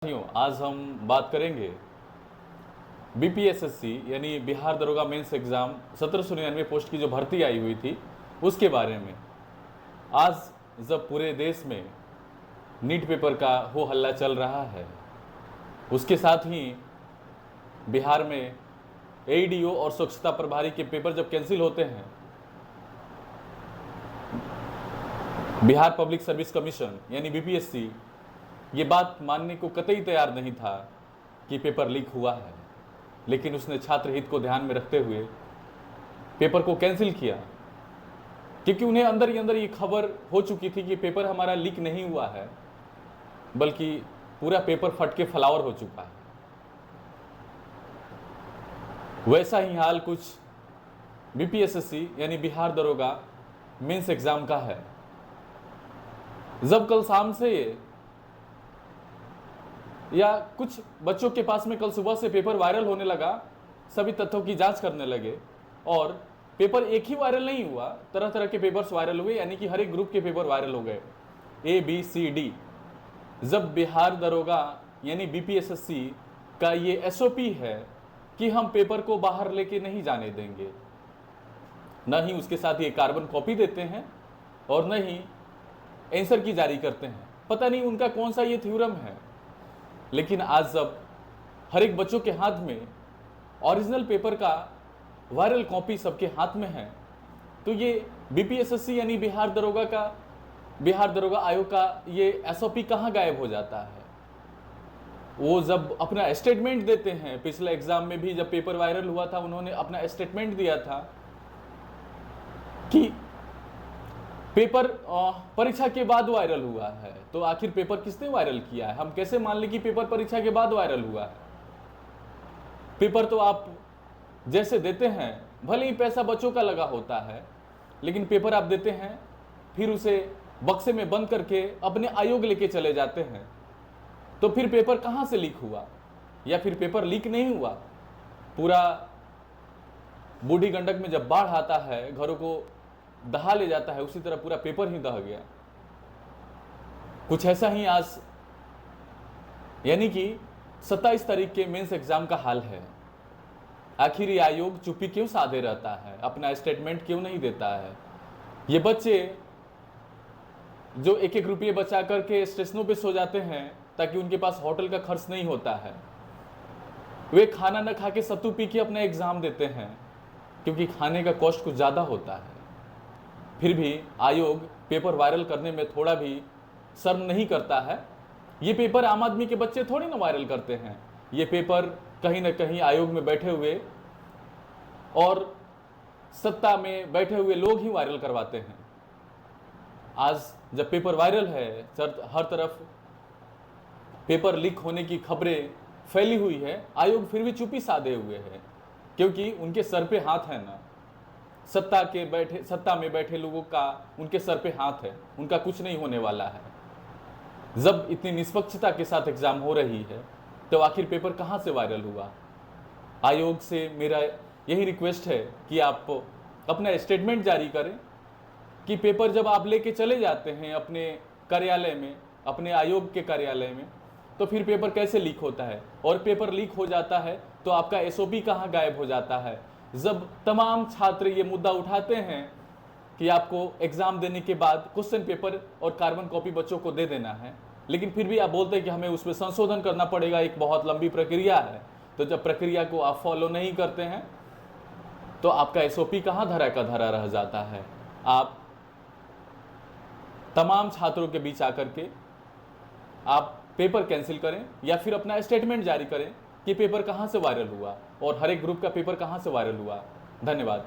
साथियों, आज हम बात करेंगे बीपीएसएससी यानी बिहार दरोगा मेंस एग्ज़ाम 1799 पोस्ट की जो भर्ती आई हुई थी उसके बारे में। आज जब पूरे देश में नीट पेपर का हो हल्ला चल रहा है, उसके साथ ही बिहार में एईडीओ और स्वच्छता प्रभारी के पेपर जब कैंसिल होते हैं, बिहार पब्लिक सर्विस कमीशन यानी बीपीएससी ये बात मानने को कतई तैयार नहीं था कि पेपर लीक हुआ है, लेकिन उसने छात्र हित को ध्यान में रखते हुए पेपर को कैंसिल किया, क्योंकि उन्हें अंदर ही अंदर ये खबर हो चुकी थी कि पेपर हमारा लीक नहीं हुआ है, बल्कि पूरा पेपर फट के फ्लावर हो चुका है। वैसा ही हाल कुछ बीपीएसएससी यानी बिहार दरोगा मेंस एग्जाम का है। जब कल शाम से या कुछ बच्चों के पास में कल सुबह से पेपर वायरल होने लगा, सभी तथ्यों की जांच करने लगे और पेपर एक ही वायरल नहीं हुआ, तरह तरह के पेपर्स वायरल हुए, यानी कि हर एक ग्रुप के पेपर वायरल हो गए, ABCD। जब बिहार दरोगा यानी बीपीएसएससी का ये एसओपी है कि हम पेपर को बाहर लेके नहीं जाने देंगे, न ही उसके साथ ये कार्बन कॉपी देते हैं और न ही आंसर की जारी करते हैं। पता नहीं उनका कौन सा ये थ्योरम है, लेकिन आज जब हर एक बच्चों के हाथ में ओरिजिनल पेपर का वायरल कॉपी सबके हाथ में है, तो ये बीपीएसएससी यानी बिहार दरोगा आयोग का ये एसओपी कहाँ गायब हो जाता है। वो जब अपना स्टेटमेंट देते हैं, पिछले एग्जाम में भी जब पेपर वायरल हुआ था, उन्होंने अपना स्टेटमेंट दिया था कि पेपर परीक्षा के बाद वायरल हुआ है, तो आखिर पेपर किसने वायरल किया है? हम कैसे मान लें कि पेपर परीक्षा के बाद वायरल हुआ है? पेपर तो आप जैसे देते हैं, भले ही पैसा बच्चों का लगा होता है, लेकिन पेपर आप देते हैं, फिर उसे बक्से में बंद करके अपने आयोग लेके चले जाते हैं, तो फिर पेपर कहां से लीक हुआ? या फिर पेपर लीक नहीं हुआ? पूरा बूढ़ी गंडक में जब बाढ़ आता है, घरों को दहा ले जाता है, उसी तरह पूरा पेपर ही दह गया। कुछ ऐसा ही आज यानी कि 27 तारीख के मेंस एग्जाम का हाल है। आखिर ये आयोग चुप्पी क्यों साधे रहता है, अपना स्टेटमेंट क्यों नहीं देता है? ये बच्चे जो एक एक रुपये बचा करके स्टेशनों पे सो जाते हैं ताकि उनके पास होटल का खर्च नहीं होता है, वे खाना न खा के सत्तू पी के अपना एग्जाम देते हैं, क्योंकि खाने का कॉस्ट कुछ ज़्यादा होता है। फिर भी आयोग पेपर वायरल करने में थोड़ा भी शर्म नहीं करता है। ये पेपर आम आदमी के बच्चे थोड़ी ना वायरल करते हैं, ये पेपर कहीं ना कहीं आयोग में बैठे हुए और सत्ता में बैठे हुए लोग ही वायरल करवाते हैं। आज जब पेपर वायरल है, हर तरफ पेपर लीक होने की खबरें फैली हुई है, आयोग फिर भी चुप्पी साधे हुए है, क्योंकि उनके सर पे हाथ है ना। सत्ता में बैठे लोगों का उनके सर पे हाथ है, उनका कुछ नहीं होने वाला है। जब इतनी निष्पक्षता के साथ एग्जाम हो रही है, तो आखिर पेपर कहां से वायरल हुआ? आयोग से मेरा यही रिक्वेस्ट है कि आप अपना स्टेटमेंट जारी करें कि पेपर जब आप लेके चले जाते हैं अपने कार्यालय में, अपने आयोग के कार्यालय में, तो फिर पेपर कैसे लीक होता है? और पेपर लीक हो जाता है तो आपका एसओपी कहां गायब हो जाता है? जब तमाम छात्र ये मुद्दा उठाते हैं कि आपको एग्जाम देने के बाद क्वेश्चन पेपर और कार्बन कॉपी बच्चों को दे देना है, लेकिन फिर भी आप बोलते हैं कि हमें उसमें संशोधन करना पड़ेगा, एक बहुत लंबी प्रक्रिया है। तो जब प्रक्रिया को आप फॉलो नहीं करते हैं, तो आपका एसओपी कहाँ धरा का धरा रह जाता है। आप तमाम छात्रों के बीच आकर के आप पेपर कैंसिल करें या फिर अपना स्टेटमेंट जारी करें कि पेपर कहां से वायरल हुआ और हर एक ग्रुप का पेपर कहां से वायरल हुआ। धन्यवाद।